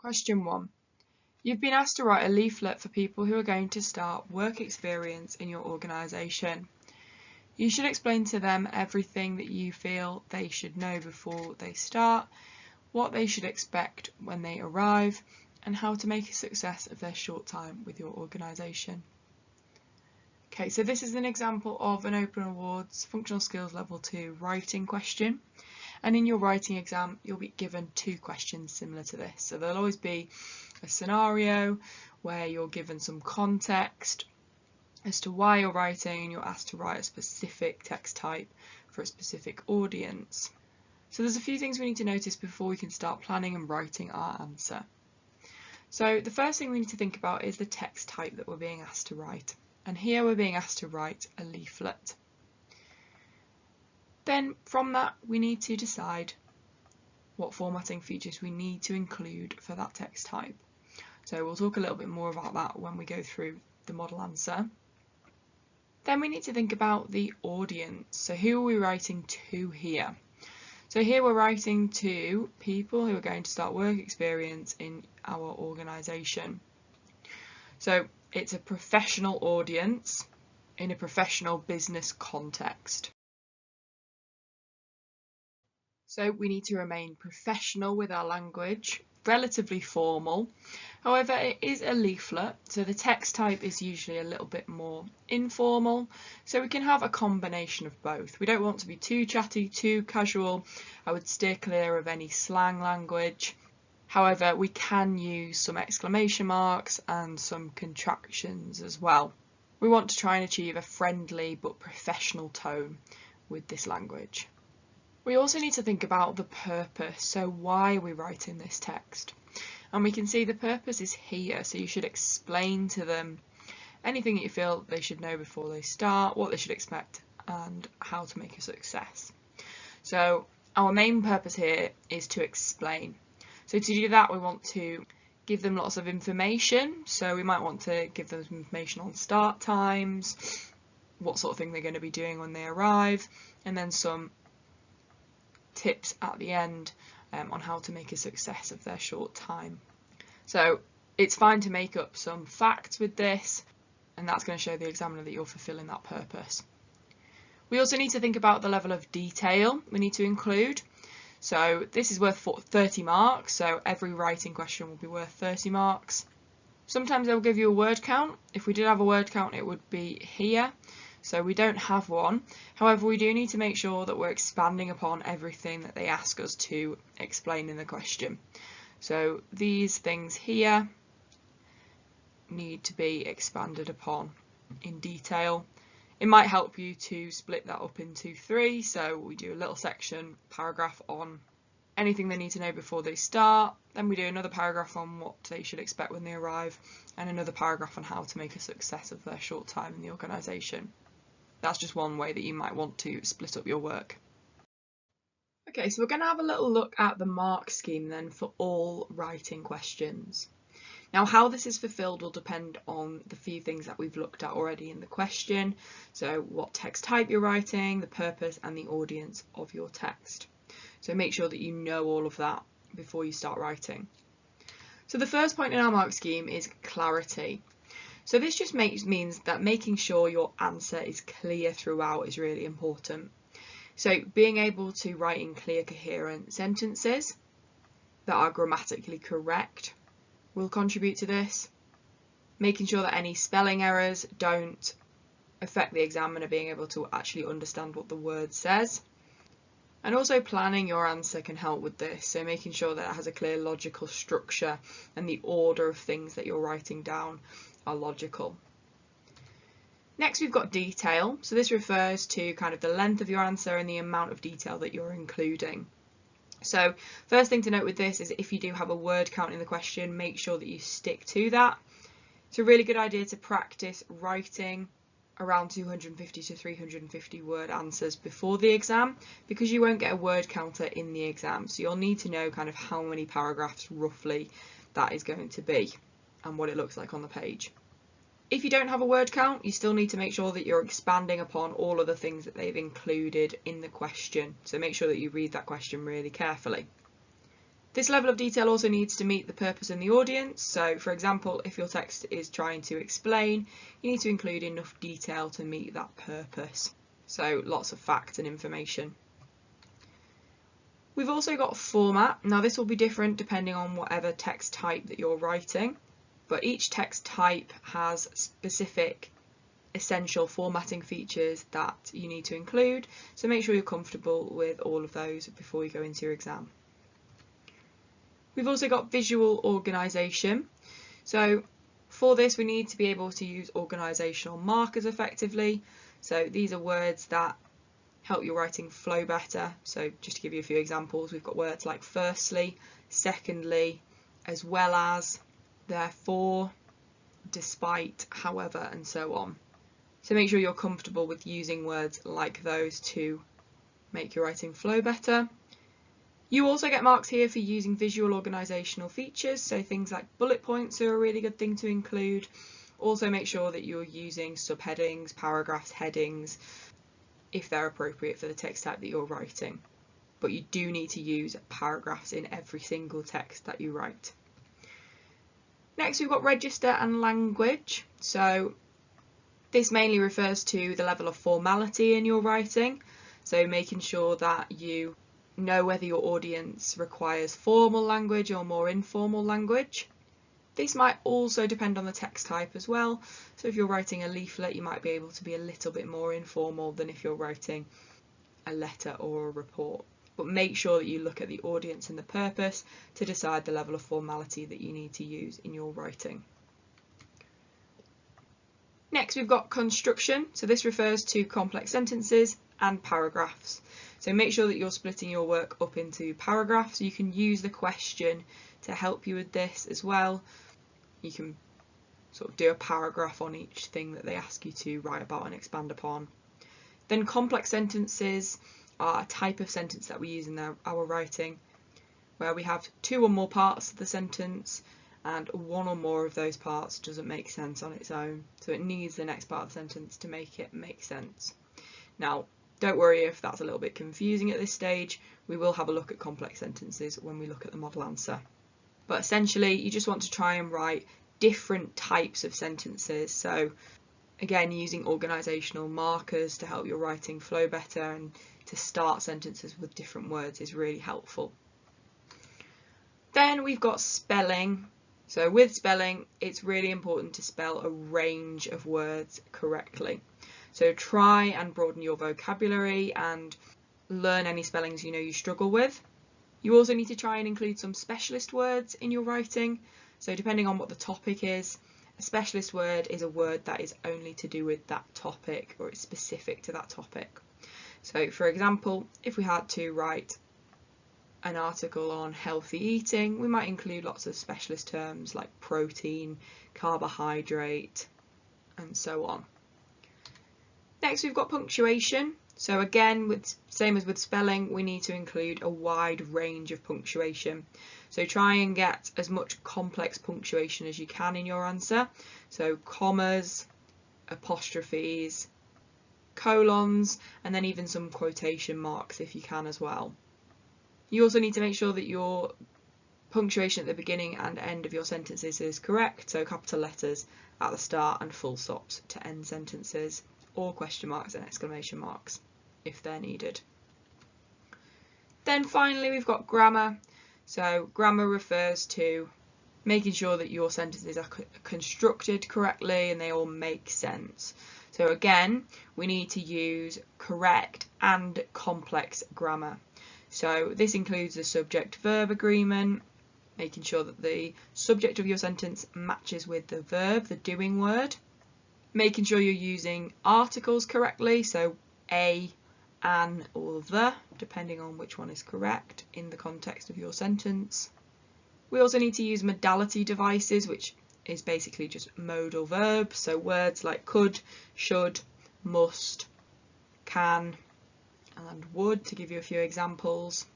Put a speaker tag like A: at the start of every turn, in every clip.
A: Question 1. You've been asked to write a leaflet for people who are going to start work experience in your organisation. You should explain to them everything that you feel they should know before they start, what they should expect when they arrive, and how to make a success of their short time with your organisation. Okay, so this is an example of an Open Awards Functional Skills Level 2 writing question. And in your writing exam, you'll be given 2 questions similar to this. So there'll always be a scenario where you're given some context as to why you're writing, and you're asked to write a specific text type for a specific audience. So there's a few things we need to notice before we can start planning and writing our answer. So the first thing we need to think about is the text type that we're being asked to write. And here we're being asked to write a leaflet. Then from that we need to decide what formatting features we need to include for that text type. So we'll talk a little bit more about that when we go through the model answer. Then we need to think about the audience. So who are we writing to here? So here we're writing to people who are going to start work experience in our organisation. So it's a professional audience in a professional business context. So we need to remain professional with our language, relatively formal. However, it is a leaflet, so the text type is usually a little bit more informal, so we can have a combination of both. We don't want to be too chatty, too casual. I would steer clear of any slang language. However, we can use some exclamation marks and some contractions as well. We want to try and achieve a friendly but professional tone with this language. We also need to think about the purpose, so why are we writing this text? And we can see the purpose is here, so you should explain to them anything that you feel they should know before they start, what they should expect, and how to make a success. So our main purpose here is to explain. So to do that we want to give them lots of information, so we might want to give them some information on start times, what sort of thing they're going to be doing when they arrive, and then some tips at the end on how to make a success of their short time. So it's fine to make up some facts with this, and that's going to show the examiner that you're fulfilling that purpose. We also need to think about the level of detail we need to include. So this is worth 30 marks, so every writing question will be worth 30 marks. Sometimes they'll give you a word count. If we did have a word count, it would be here. So we don't have one. However, we do need to make sure that we're expanding upon everything that they ask us to explain in the question. So these things here need to be expanded upon in detail. It might help you to split that up into 3. So we do a little section, paragraph on anything they need to know before they start. Then we do another paragraph on what they should expect when they arrive, and another paragraph on how to make a success of their short time in the organisation. That's just one way that you might want to split up your work. Okay, so we're going to have a little look at the mark scheme then for all writing questions. Now how this is fulfilled will depend on the few things that we've looked at already in the question. So what text type you're writing, the purpose and the audience of your text. So make sure that you know all of that before you start writing. So the first point in our mark scheme is clarity. So this just means that making sure your answer is clear throughout is really important. So being able to write in clear, coherent sentences that are grammatically correct will contribute to this. Making sure that any spelling errors don't affect the examiner being able to actually understand what the word says. And also planning your answer can help with this, so making sure that it has a clear logical structure and the order of things that you're writing down are logical. Next we've got detail, so this refers to kind of the length of your answer and the amount of detail that you're including. So first thing to note with this is if you do have a word count in the question, make sure that you stick to that. It's a really good idea to practice writing around 250 to 350 word answers before the exam, because you won't get a word counter in the exam, so you'll need to know kind of how many paragraphs roughly that is going to be and what it looks like on the page. If you don't have a word count, you still need to make sure that you're expanding upon all of the things that they've included in the question, so make sure that you read that question really carefully. This level of detail also needs to meet the purpose and the audience. So for example, if your text is trying to explain, you need to include enough detail to meet that purpose. So lots of facts and information. We've also got format. Now this will be different depending on whatever text type that you're writing, but each text type has specific essential formatting features that you need to include, so make sure you're comfortable with all of those before you go into your exam. We've also got visual organisation. So for this we need to be able to use organisational markers effectively. So these are words that help your writing flow better. So just to give you a few examples, we've got words like firstly, secondly, as well as, therefore, despite, however, and so on. So make sure you're comfortable with using words like those to make your writing flow better. You also get marks here for using visual organisational features, so things like bullet points are a really good thing to include. Also make sure that you're using subheadings, paragraphs, headings, if they're appropriate for the text type that you're writing. But you do need to use paragraphs in every single text that you write. Next we've got register and language. So this mainly refers to the level of formality in your writing, so making sure that you know whether your audience requires formal language or more informal language. This might also depend on the text type as well, so if you're writing a leaflet you might be able to be a little bit more informal than if you're writing a letter or a report. But make sure that you look at the audience and the purpose to decide the level of formality that you need to use in your writing. Next we've got construction, so this refers to complex sentences and paragraphs. So make sure that you're splitting your work up into paragraphs. You can use the question to help you with this as well. You can sort of do a paragraph on each thing that they ask you to write about and expand upon. Then complex sentences are a type of sentence that we use in our writing, where we have two or more parts of the sentence and one or more of those parts doesn't make sense on its own, so it needs the next part of the sentence to make it make sense. Now don't worry if that's a little bit confusing at this stage, we will have a look at complex sentences when we look at the model answer. But essentially you just want to try and write different types of sentences, so again using organisational markers to help your writing flow better and to start sentences with different words is really helpful. Then we've got spelling. So with spelling, it's really important to spell a range of words correctly. So try and broaden your vocabulary and learn any spellings you know you struggle with. You also need to try and include some specialist words in your writing. So depending on what the topic is, a specialist word is a word that is only to do with that topic or it's specific to that topic. So for example, if we had to write an article on healthy eating, we might include lots of specialist terms like protein, carbohydrate, and so on. Next we've got punctuation. So again, same as with spelling, we need to include a wide range of punctuation. So try and get as much complex punctuation as you can in your answer. So commas, apostrophes, colons, and then even some quotation marks if you can as well. You also need to make sure that your punctuation at the beginning and end of your sentences is correct, so capital letters at the start and full stops to end sentences, or question marks and exclamation marks if they're needed. Then finally we've got grammar. So grammar refers to making sure that your sentences are constructed correctly and they all make sense. So again, we need to use correct and complex grammar. So this includes the subject-verb agreement, making sure that the subject of your sentence matches with the verb, the doing word, making sure you're using articles correctly, so a, an, or the, depending on which one is correct in the context of your sentence. We also need to use modality devices, which is basically just modal verbs, so words like could, should, must, can, and would, to give you a few examples.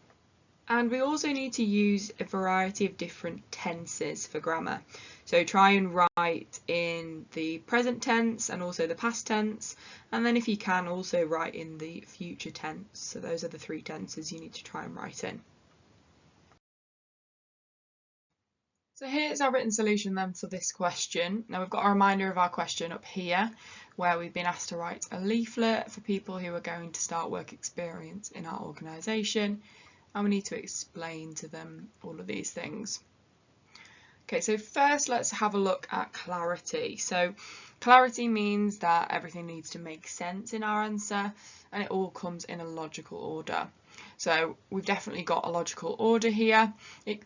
A: And we also need to use a variety of different tenses for grammar. So try and write in the present tense and also the past tense, and then if you can also write in the future tense. So those are the three tenses you need to try and write in. So here's our written solution then for this question. Now we've got a reminder of our question up here where we've been asked to write a leaflet for people who are going to start work experience in our organisation, and we need to explain to them all of these things. Okay, so first let's have a look at clarity. So clarity means that everything needs to make sense in our answer and it all comes in a logical order. So we've definitely got a logical order here.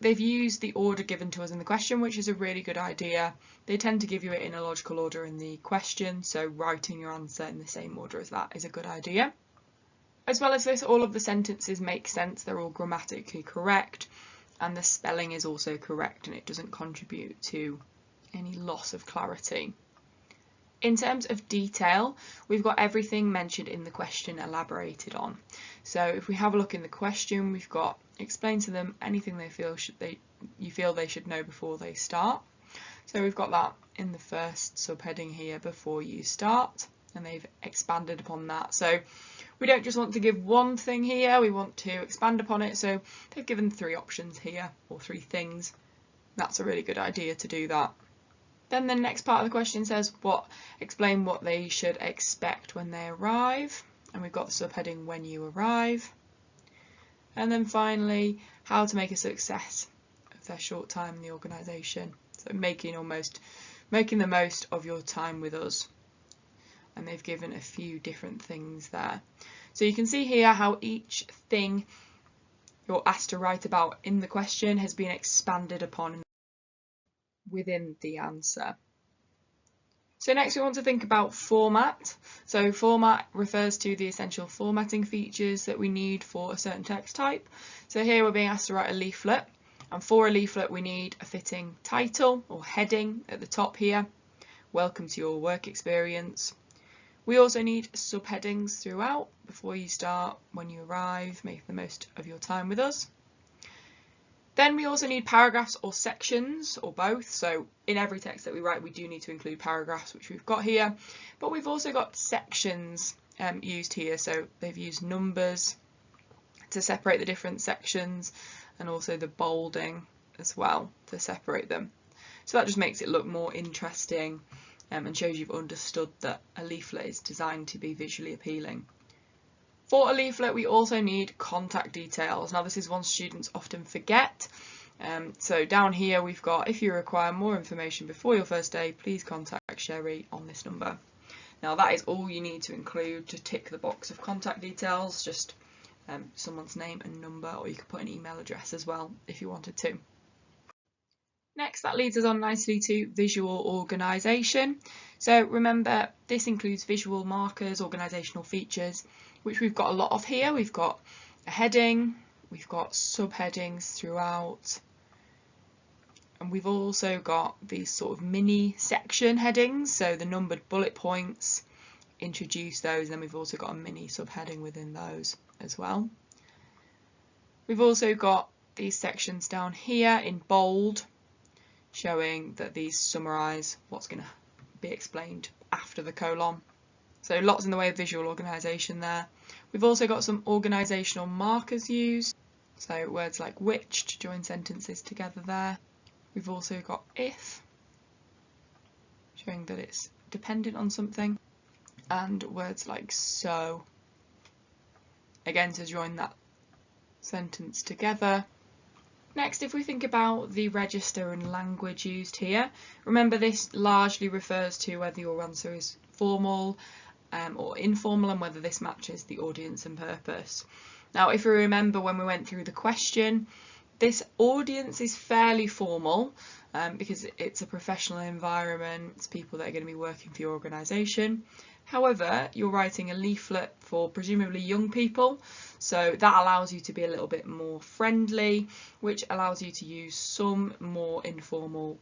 A: They've used the order given to us in the question, which is a really good idea. They tend to give you it in a logical order in the question, so writing your answer in the same order as that is a good idea. As well as this, all of the sentences make sense, they're all grammatically correct, and the spelling is also correct and it doesn't contribute to any loss of clarity. In terms of detail, we've got everything mentioned in the question elaborated on. So if we have a look in the question, we've got explain to them anything you feel they should know before they start. So we've got that in the first subheading here, before you start, and they've expanded upon that. So we don't just want to give one thing here, we want to expand upon it. So they've given 3 options here, or 3 things. That's a really good idea to do that. Then the next part of the question says explain what they should expect when they arrive, and we've got the subheading when you arrive. And then finally, how to make a success of their short time in the organisation. So making the most of your time with us. And they've given a few different things there. So you can see here how each thing you're asked to write about in the question has been expanded upon within the answer. So next we want to think about format. So format refers to the essential formatting features that we need for a certain text type. So here we're being asked to write a leaflet, and for a leaflet we need a fitting title or heading at the top here, welcome to your work experience. We also need subheadings throughout, before you start, when you arrive, make the most of your time with us. Then we also need paragraphs or sections, or both. So in every text that we write, we do need to include paragraphs, which we've got here, but we've also got sections used here. So they've used numbers to separate the different sections, and also the bolding as well to separate them. So that just makes it look more interesting and shows you've understood that a leaflet is designed to be visually appealing. For a leaflet, we also need contact details. Now this is one students often forget. So down here we've got, if you require more information before your first day, please contact Sherry on this number. Now that is all you need to include to tick the box of contact details, just someone's name and number, or you could put an email address as well if you wanted to. Next, that leads us on nicely to visual organisation. So remember, this includes visual markers, organisational features, which we've got a lot of here. We've got a heading, we've got subheadings throughout, and we've also got these sort of mini section headings, so the numbered bullet points, introduce those, and then we've also got a mini subheading within those as well. We've also got these sections down here in bold, showing that these summarise what's going to be explained after the colon. So lots in the way of visual organisation there. We've also got some organisational markers used, so words like which to join sentences together there. We've also got if, showing that it's dependent on something, and words like so, again to join that sentence together. Next, if we think about the register and language used here, remember this largely refers to whether your answer is formal or informal, and whether this matches the audience and purpose. Now, if you remember when we went through the question, this audience is fairly formal because it's a professional environment, it's people that are going to be working for your organisation. However, you're writing a leaflet for presumably young people, so that allows you to be a little bit more friendly, which allows you to use some more informal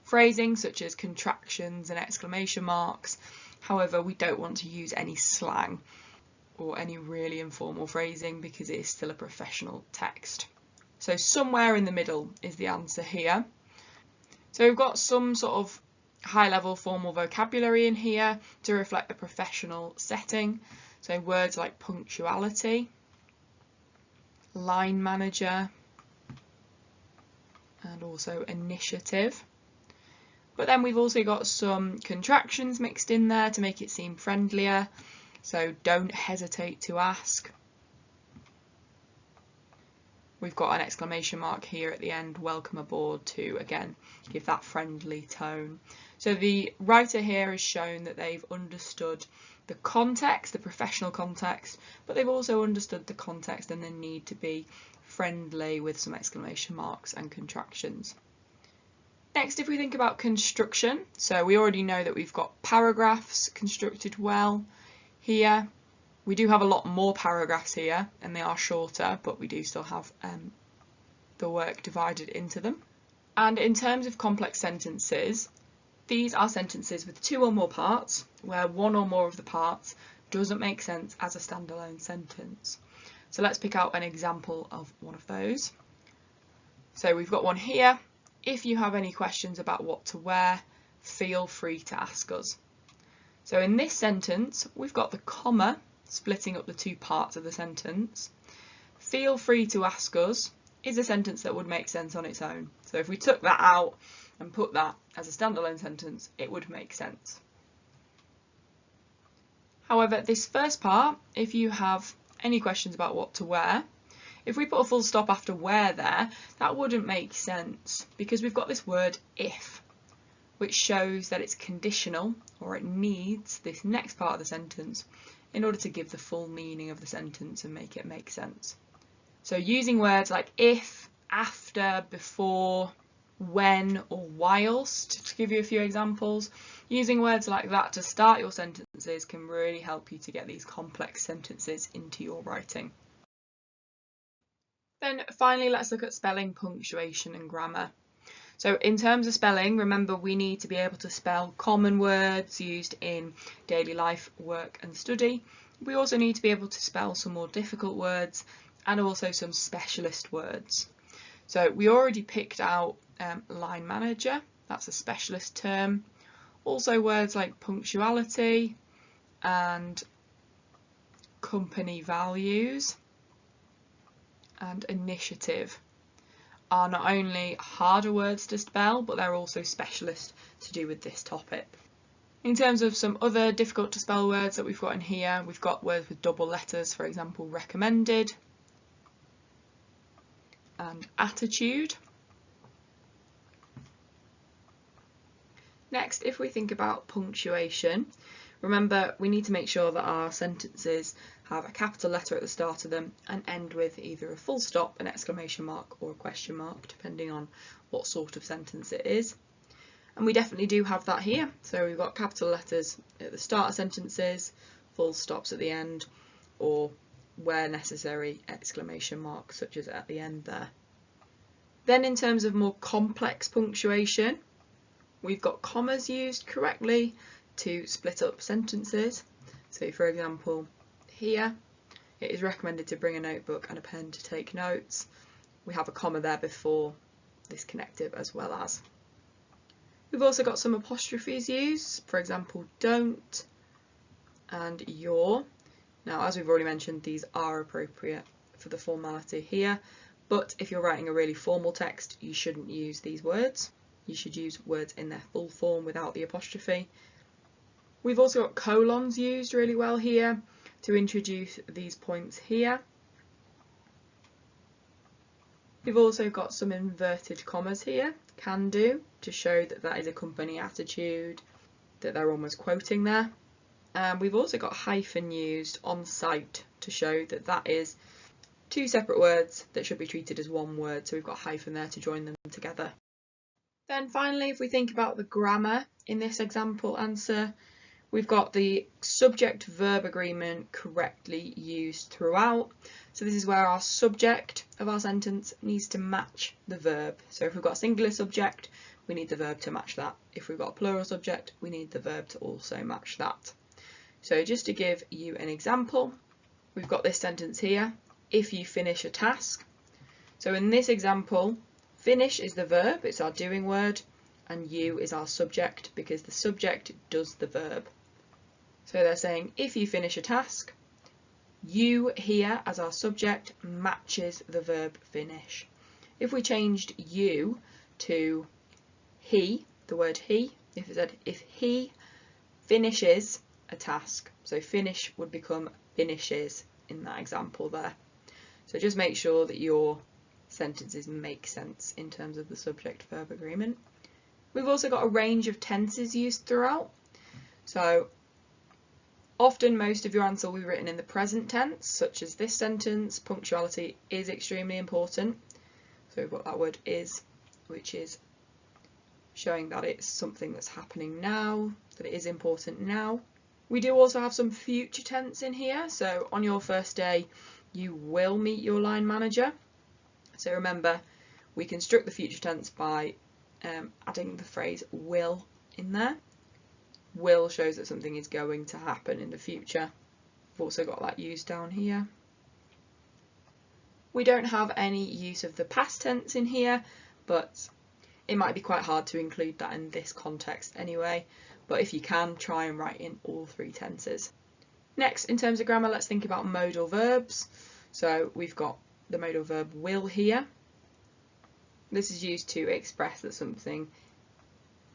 A: phrasing such as contractions and exclamation marks. However, we don't want to use any slang or any really informal phrasing because it is still a professional text. So somewhere in the middle is the answer here. So we've got some sort of high-level formal vocabulary in here to reflect the professional setting. So words like punctuality, line manager, and also initiative. But then we've also got some contractions mixed in there to make it seem friendlier. So don't hesitate to ask. We've got an exclamation mark here at the end, welcome aboard, to again give that friendly tone. So the writer here has shown that they've understood the context, the professional context, but they've also understood the context and the need to be friendly with some exclamation marks and contractions. Next, if we think about construction, so we already know that we've got paragraphs constructed well here. We do have a lot more paragraphs here and they are shorter, but we do still have the work divided into them. And in terms of complex sentences, these are sentences with two or more parts where one or more of the parts doesn't make sense as a standalone sentence. So let's pick out an example of one of those. So we've got one here. If you have any questions about what to wear, feel free to ask us. So in this sentence, we've got the comma splitting up the two parts of the sentence. Feel free to ask us is a sentence that would make sense on its own. So if we took that out and put that as a standalone sentence, it would make sense. However, this first part, if you have any questions about what to wear, if we put a full stop after wear there, that wouldn't make sense because we've got this word if, which shows that it's conditional, or it needs this next part of the sentence in order to give the full meaning of the sentence and make it make sense. So using words like if, after, before, when, or whilst, to give you a few examples, using words like that to start your sentences can really help you to get these complex sentences into your writing. Then finally, let's look at spelling, punctuation and grammar. So in terms of spelling, remember we need to be able to spell common words used in daily life, work and study. We also need to be able to spell some more difficult words and also some specialist words. So we already picked out line manager, that's a specialist term. Also words like punctuality and company values and initiative are not only harder words to spell, but they're also specialist to do with this topic. In terms of some other difficult to spell words that we've got in here, we've got words with double letters, for example, recommended and attitude. Next, if we think about punctuation, remember we need to make sure that our sentences have a capital letter at the start of them and end with either a full stop, an exclamation mark or a question mark, depending on what sort of sentence it is. And we definitely do have that here. So we've got capital letters at the start of sentences, full stops at the end, or where necessary, exclamation marks such as at the end there. Then in terms of more complex punctuation, we've got commas used correctly to split up sentences. So for example, here it is recommended to bring a notebook and a pen to take notes. We have a comma there before this connective as well as. We've also got some apostrophes used, for example, don't and your. Now, as we've already mentioned, these are appropriate for the formality here, but if you're writing a really formal text, you shouldn't use these words. You should use words in their full form without the apostrophe. We've also got colons used really well here to introduce these points here. We've also got some inverted commas here, can do, to show that that is a company attitude, that they're almost quoting there. And we've also got hyphen used on site to show that that is two separate words that should be treated as one word, so we've got hyphen there to join them together. Then finally, if we think about the grammar in this example answer, we've got the subject-verb agreement correctly used throughout. So this is where our subject of our sentence needs to match the verb. So if we've got a singular subject, we need the verb to match that. If we've got a plural subject, we need the verb to also match that. So just to give you an example, we've got this sentence here, if you finish a task. So in this example, finish is the verb, it's our doing word, and you is our subject because the subject does the verb. So they're saying if you finish a task, you here as our subject matches the verb finish. If we changed you to he, the word he, if it said if he finishes a task, so finish would become finishes in that example there. So just make sure that your sentences make sense in terms of the subject-verb agreement. We've also got a range of tenses used throughout. So often most of your answer will be written in the present tense, such as this sentence. Punctuality is extremely important. So we've got that word is, which is showing that it's something that's happening now, that it is important now. We do also have some future tense in here. So on your first day, you will meet your line manager. So remember, we construct the future tense by adding the phrase will in there. Will shows that something is going to happen in the future. We've also got that used down here. We don't have any use of the past tense in here, but it might be quite hard to include that in this context anyway. But if you can, try and write in all three tenses. Next, in terms of grammar, let's think about modal verbs. So we've got the modal verb will here. This is used to express that something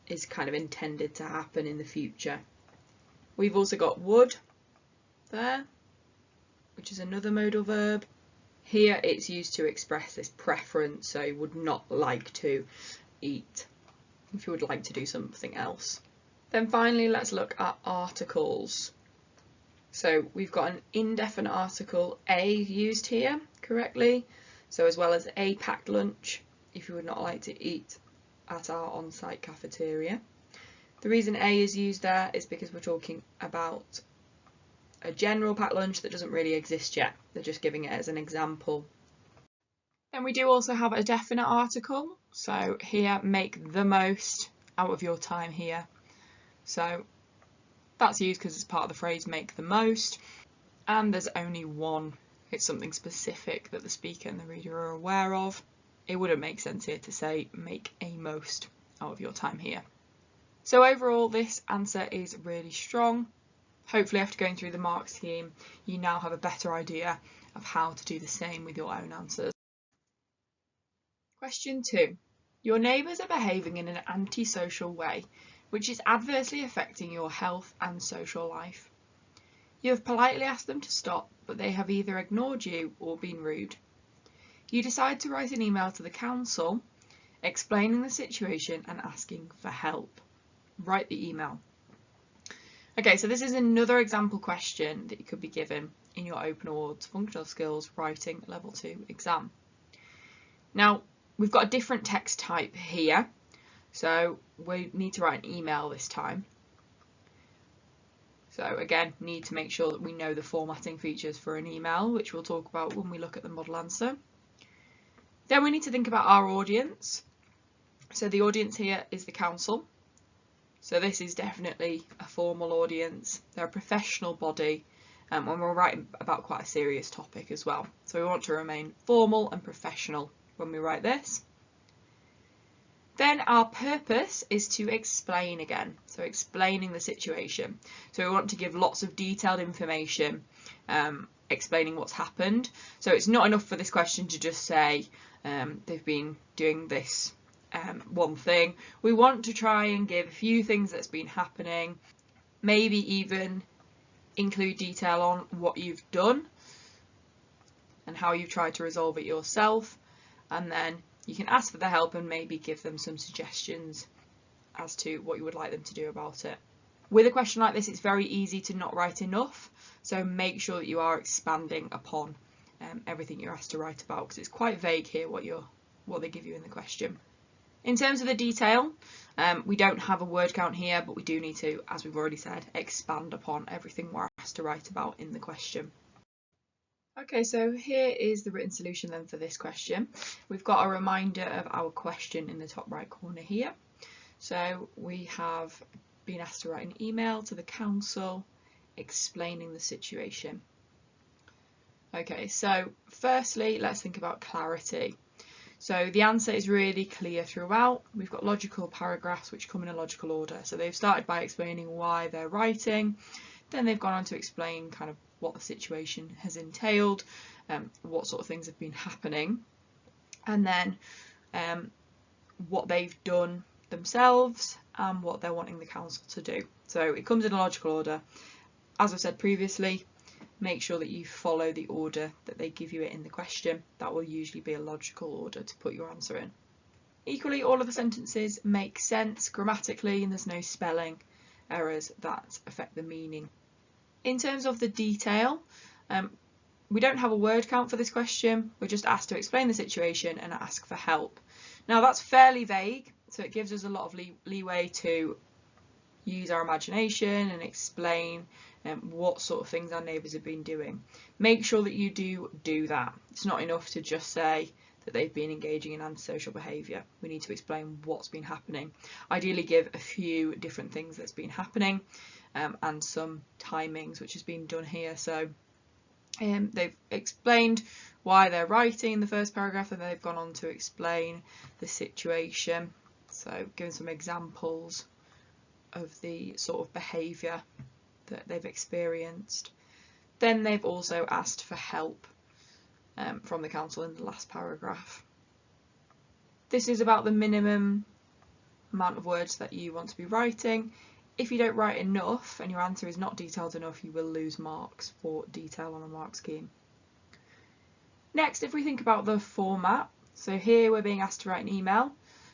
A: is kind of intended to happen in the future. We've also got would there, which is another modal verb. Here it's used to express this preference, so you would not like to eat if you would like to do something else. Then finally, let's look at articles. So we've got an indefinite article a used here correctly, so as well as a packed lunch if you would not like to eat at our on-site cafeteria. The reason a is used there is because we're talking about a general packed lunch that doesn't really exist yet. They're just giving it as an example. Then we do also have a definite article. So here, make the most out of your time here. So that's used because it's part of the phrase make the most, and there's only one. It's something specific that the speaker and the reader are aware of. It wouldn't make sense here to say make a most out of your time here. So overall, this answer is really strong. Hopefully after going through the mark scheme, you now have a better idea of how to do the same with your own answers. Question 2. Your neighbours are behaving in an antisocial way, which is adversely affecting your health and social life. You have politely asked them to stop, but they have either ignored you or been rude. You decide to write an email to the council explaining the situation and asking for help. Write the email. Okay, so this is another example question that you could be given in your Open Awards Functional Skills Writing Level 2 exam. Now, we've got a different text type here, so we need to write an email this time. So again, need to make sure that we know the formatting features for an email, which we'll talk about when we look at the model answer. Then we need to think about our audience. So the audience here is the council. So this is definitely a formal audience. They're a professional body, and we're writing about quite a serious topic as well. So we want to remain formal and professional when we write this. Then our purpose is to explain again, so explaining the situation. So we want to give lots of detailed information, explaining what's happened. So it's not enough for this question to just say they've been doing this one thing. We want to try and give a few things that's been happening, maybe even include detail on what you've done and how you've tried to resolve it yourself, and then you can ask for their help and maybe give them some suggestions as to what you would like them to do about it. With a question like this, it's very easy to not write enough, so make sure that you are expanding upon everything you're asked to write about, because it's quite vague here what they give you in the question. In terms of the detail, we don't have a word count here, but we do need to, as we've already said, expand upon everything we're asked to write about in the question. Okay, so here is the written solution then for this question. We've got a reminder of our question in the top right corner here. So we have been asked to write an email to the council explaining the situation. Okay, so firstly, let's think about clarity. So the answer is really clear throughout. We've got logical paragraphs which come in a logical order. So they've started by explaining why they're writing, then they've gone on to explain kind of what the situation has entailed, what sort of things have been happening, and then what they've done themselves and what they're wanting the council to do. So it comes in a logical order. As I've said previously, make sure that you follow the order that they give you it in the question. That will usually be a logical order to put your answer in. Equally, all of the sentences make sense grammatically and there's no spelling errors that affect the meaning. In terms of the detail, we don't have a word count for this question. We're just asked to explain the situation and ask for help. Now that's fairly vague, so it gives us a lot of leeway to use our imagination and explain what sort of things our neighbours have been doing. Make sure that you do that. It's not enough to just say that they've been engaging in antisocial behaviour. We need to explain what's been happening. Ideally give a few different things that's been happening and some timings which has been done here. So they've explained why they're writing in the first paragraph and they've gone on to explain the situation. So giving some examples of the sort of behaviour that they've experienced. Then they've also asked for help from the council in the last paragraph. This is about the minimum amount of words that you want to be writing. If you don't write enough and your answer is not detailed enough, you will lose marks for detail on a mark scheme. Next, if we think about the format, so here we're being asked to write an email,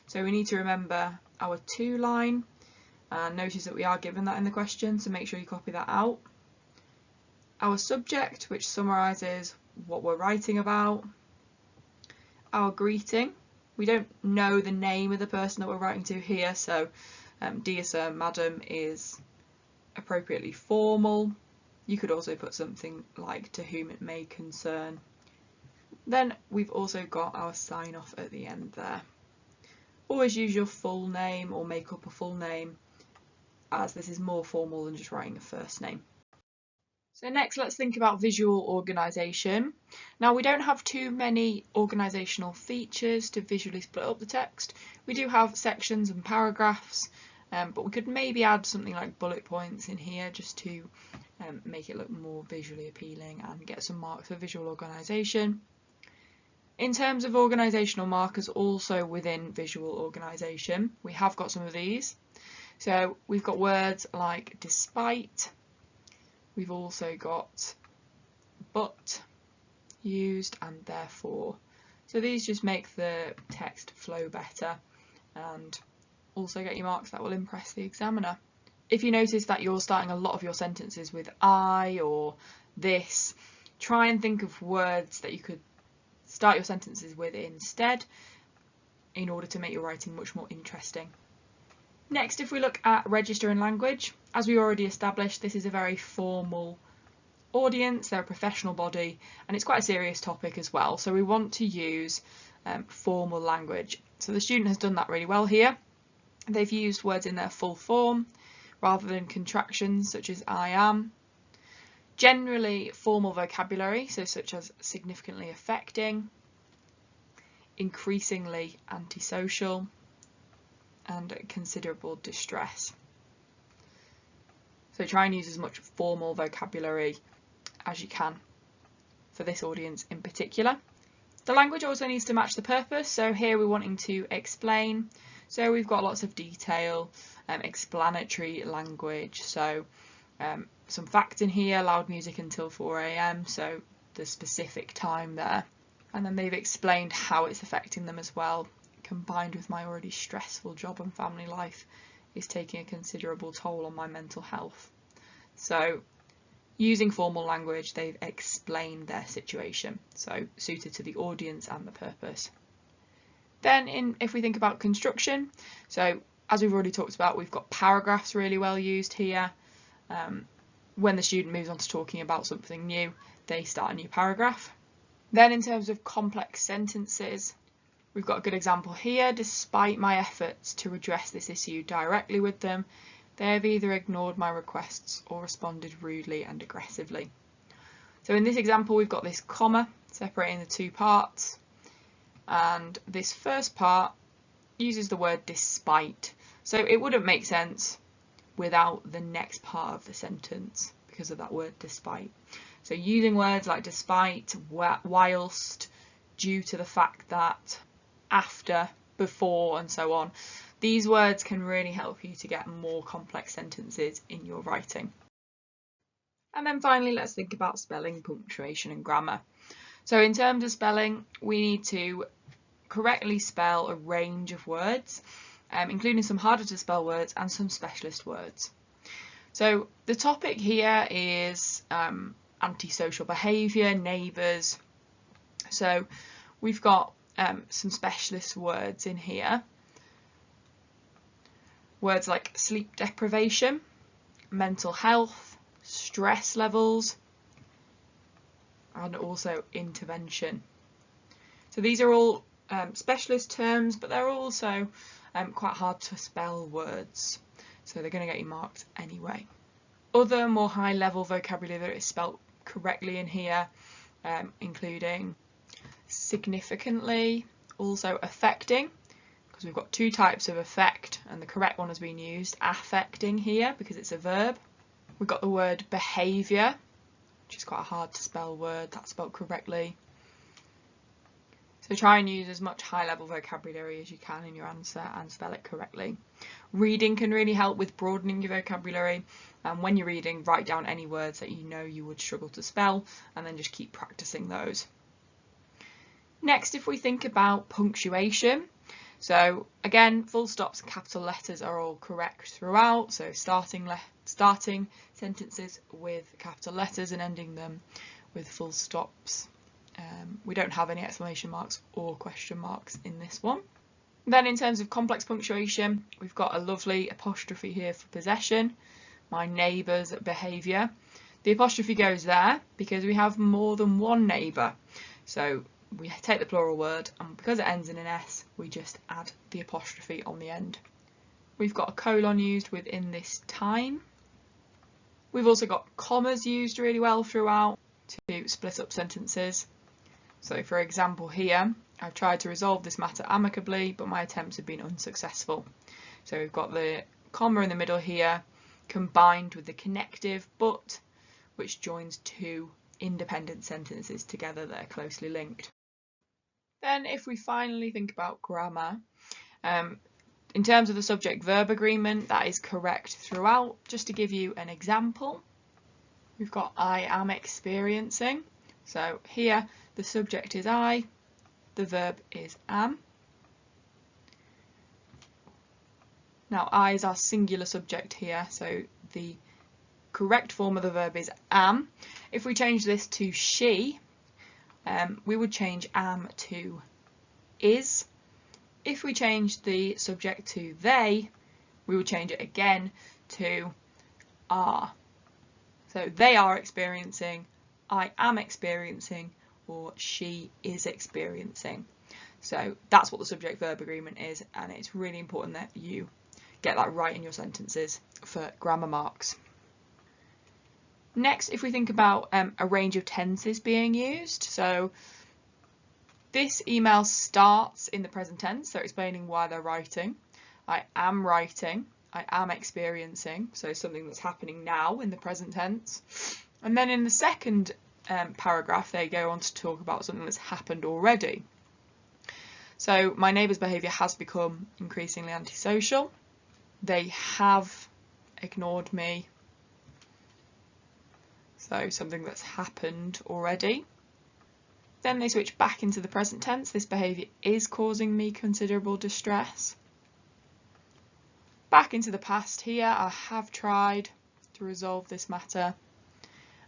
A: so we need to remember our to line. Notice that we are given that in the question, so make sure you copy that out. Our subject, which summarises what we're writing about. Our greeting. We don't know the name of the person that we're writing to here, so dear sir, madam is appropriately formal. You could also put something like to whom it may concern. Then we've also got our sign off at the end there. Always use your full name or make up a full name, as this is more formal than just writing a first name. So next, let's think about visual organisation. Now, we don't have too many organisational features to visually split up the text. We do have sections and paragraphs, but we could maybe add something like bullet points in here just to make it look more visually appealing and get some marks for visual organisation. In terms of organisational markers also within visual organisation, we have got some of these. So we've got words like despite, we've also got but used and therefore. So these just make the text flow better and also get you marks that will impress the examiner. If you notice that you're starting a lot of your sentences with I or this, try and think of words that you could start your sentences with instead in order to make your writing much more interesting. Next, if we look at register and language, as we already established, this is a very formal audience, they're a professional body, and it's quite a serious topic as well, so we want to use formal language. So the student has done that really well here. They've used words in their full form rather than contractions such as I am. Generally formal vocabulary, so such as significantly affecting, increasingly antisocial, and considerable distress. So try and use as much formal vocabulary as you can for this audience in particular. The language also needs to match the purpose, so here we're wanting to explain, so we've got lots of detail, explanatory language, so some facts in here, loud music until 4 AM, so the specific time there, and then they've explained how it's affecting them as well, combined with my already stressful job and family life is taking a considerable toll on my mental health. So using formal language, they've explained their situation, so suited to the audience and the purpose. Then if we think about construction, so as we've already talked about, we've got paragraphs really well used here. When the student moves on to talking about something new, they start a new paragraph. Then in terms of complex sentences, we've got a good example here. Despite my efforts to address this issue directly with them, they have either ignored my requests or responded rudely and aggressively. So in this example, we've got this comma separating the two parts, and this first part uses the word despite. So it wouldn't make sense without the next part of the sentence because of that word despite. So using words like despite, whilst, due to the fact that, after, before and so on. These words can really help you to get more complex sentences in your writing. And then finally, let's think about spelling, punctuation and grammar. So in terms of spelling, we need to correctly spell a range of words, including some harder to spell words and some specialist words. So the topic here is antisocial behaviour, neighbours. So we've got some specialist words in here. Words like sleep deprivation, mental health, stress levels, and also intervention. So these are all specialist terms, but they're also quite hard to spell words, so they're going to get you marked anyway. Other more high level vocabulary that is spelt correctly in here, including significantly, also affecting, because we've got two types of affect and the correct one has been used, affecting here because it's a verb. We've got the word behaviour, which is quite a hard to spell word, that's spelled correctly. So try and use as much high level vocabulary as you can in your answer and spell it correctly. Reading can really help with broadening your vocabulary, and when you're reading, write down any words that you know you would struggle to spell and then just keep practicing those. Next, if we think about punctuation, so again, full stops and capital letters are all correct throughout, so starting sentences with capital letters and ending them with full stops. We don't have any exclamation marks or question marks in this one. Then in terms of complex punctuation, we've got a lovely apostrophe here for possession, my neighbour's behaviour. The apostrophe goes there because we have more than one neighbour. So we take the plural word and because it ends in an S, we just add the apostrophe on the end. We've got a colon used within this time. We've also got commas used really well throughout to split up sentences. So for example here, I've tried to resolve this matter amicably, but my attempts have been unsuccessful. So we've got the comma in the middle here, combined with the connective but, which joins two independent sentences together that are closely linked. Then if we finally think about grammar, in terms of the subject-verb agreement, that is correct throughout. Just to give you an example, we've got I am experiencing. So here the subject is I, the verb is am. Now I is our singular subject here, so the correct form of the verb is am. If we change this to she, we would change am to is. If we change the subject to they, we would change it again to are. So they are experiencing, I am experiencing, or she is experiencing. So that's what the subject-verb agreement is, and it's really important that you get that right in your sentences for grammar marks. Next, if we think about a range of tenses being used, so this email starts in the present tense, so explaining why they're writing. I am writing, I am experiencing, so something that's happening now in the present tense. And then in the second paragraph, they go on to talk about something that's happened already. So my neighbour's behaviour has become increasingly antisocial. They have ignored me. So something that's happened already. Then they switch back into the present tense. This behaviour is causing me considerable distress. Back into the past here, I have tried to resolve this matter.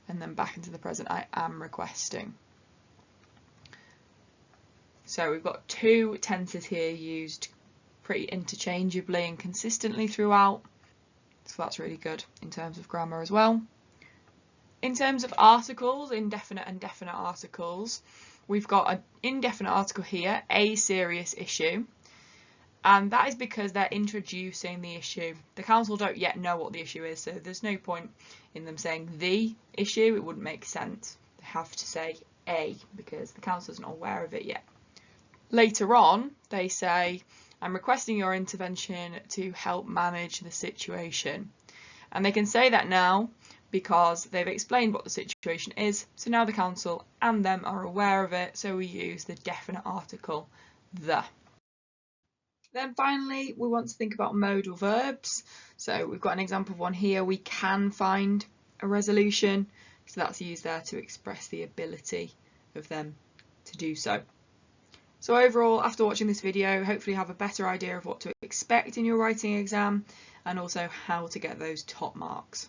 A: And then back into the present, I am requesting. So we've got two tenses here used pretty interchangeably and consistently throughout. So that's really good in terms of grammar as well. In terms of articles, indefinite and definite articles, we've got an indefinite article here, a serious issue. And that is because they're introducing the issue. The council don't yet know what the issue is, so there's no point in them saying the issue. It wouldn't make sense. They have to say a because the council's not aware of it yet. Later on, they say, I'm requesting your intervention to help manage the situation. And they can say that now because they've explained what the situation is. So now the council and them are aware of it. So we use the definite article, the. Then finally, we want to think about modal verbs. So we've got an example of one here. We can find a resolution. So that's used there to express the ability of them to do so. So overall, after watching this video, hopefully you have a better idea of what to expect in your writing exam and also how to get those top marks.